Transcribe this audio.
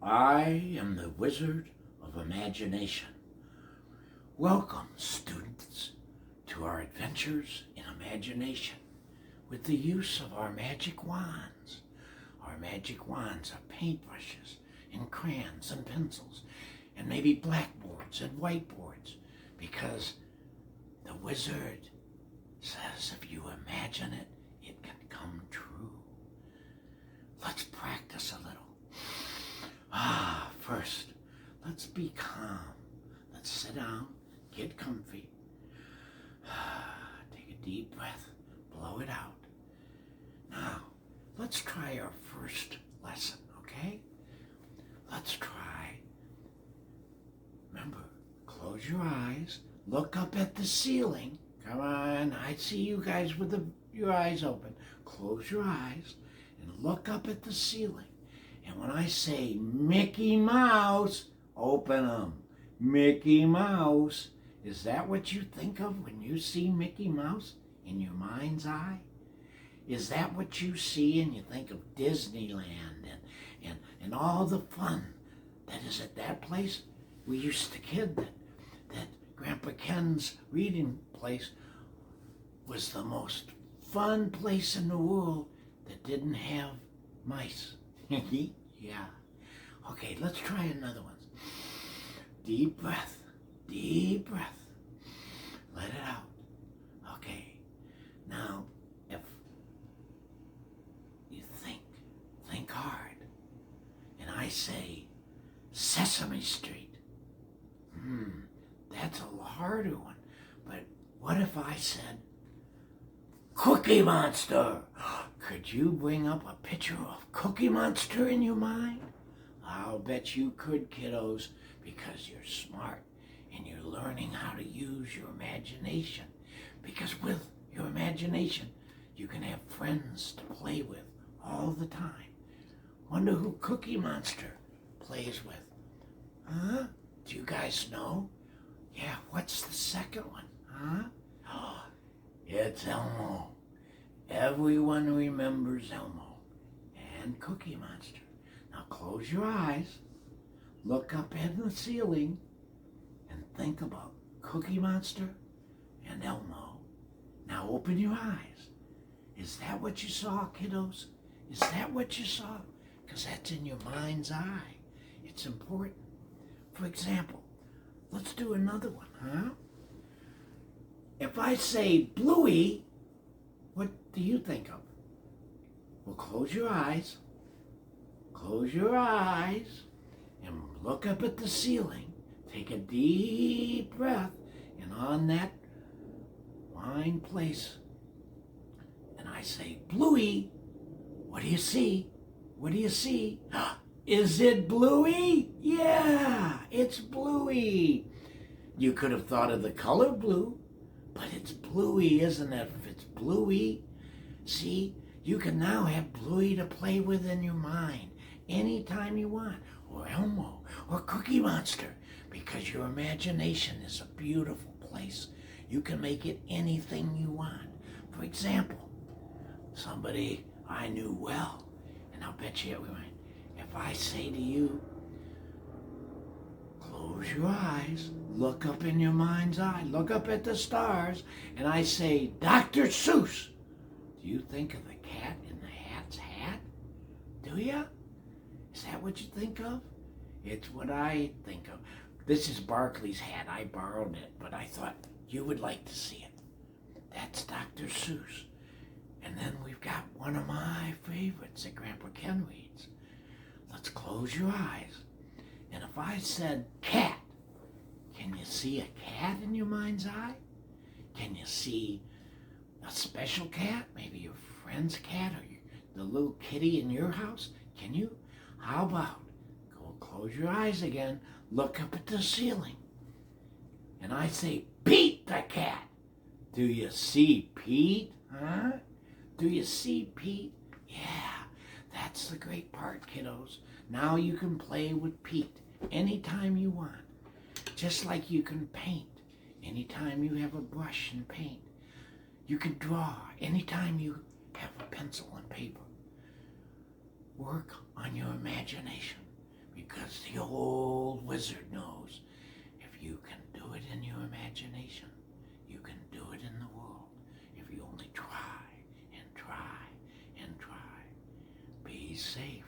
I am the Wizard of Imagination. Welcome, students, to our adventures in imagination with the use of our magic wands. Our magic wands are paintbrushes and crayons and pencils and maybe blackboards and whiteboards, because the wizard says if you imagine it, it can come true. Let's practice a little. First, let's be calm. Let's sit down, get comfy. Take a deep breath, blow it out. Now, let's try our first lesson, okay? Let's try. Remember, close your eyes, look up at the ceiling. Come on, I see you guys with your eyes open. Close your eyes and look up at the ceiling. And when I say Mickey Mouse, open them. Mickey Mouse. Is that what you think of when you see Mickey Mouse in your mind's eye? Is that what you see and you think of Disneyland and all the fun that is at that place? We used to kid that Grandpa Ken's reading place was the most fun place in the world that didn't have mice. Yeah. Okay, let's try another one. Deep breath. Deep breath. Let it out. Okay. Now, if you think hard, and I say Sesame Street. That's a harder one. But what if I said Cookie Monster? Could you bring up a picture of Cookie Monster in your mind? I'll bet you could, kiddos, because you're smart and you're learning how to use your imagination. Because with your imagination, you can have friends to play with all the time. Wonder who Cookie Monster plays with? Huh? Do you guys know? Yeah, what's the second one? Huh? It's Elmo. Everyone remembers Elmo and Cookie Monster. Now close your eyes, look up at the ceiling, and think about Cookie Monster and Elmo. Now open your eyes. Is that what you saw, kiddos? Is that what you saw? Because that's in your mind's eye. It's important. For example, let's do another one, huh? If I say Bluey, what do you think of? Well, close your eyes. Close your eyes and look up at the ceiling. Take a deep breath, and on that fine place, and I say, Bluey, what do you see? What do you see? Is it Bluey? Yeah, it's Bluey. You could have thought of the color blue, but it's Bluey, isn't it? If it's Bluey, see, you can now have Bluey to play with in your mind anytime you want, or Elmo, or Cookie Monster, because your imagination is a beautiful place. You can make it anything you want. For example, somebody I knew well, and I'll bet you everyone, if I say to you, close your eyes, look up in your mind's eye, look up at the stars, and I say, Dr. Seuss, do you think of the cat in the hat's hat? Do ya? Is that what you think of? It's what I think of. This is Barkley's hat. I borrowed it, but I thought you would like to see it. That's Dr. Seuss. And then we've got one of my favorites that Grandpa Ken reads. Let's close your eyes. And if I said cat, can you see a cat in your mind's eye? Can you see a special cat? Maybe your friend's cat or the little kitty in your house? Can you? How about go close your eyes again, look up at the ceiling, and I say, Pete the cat. Do you see Pete? Huh? Do you see Pete? Yeah, that's the great part, kiddos. Now you can play with Pete anytime you want. Just like you can paint anytime you have a brush and paint. You can draw anytime you have a pencil and paper. Work on your imagination, because the old wizard knows if you can do it in your imagination, you can do it in the world. If you only try and try and try. Be safe.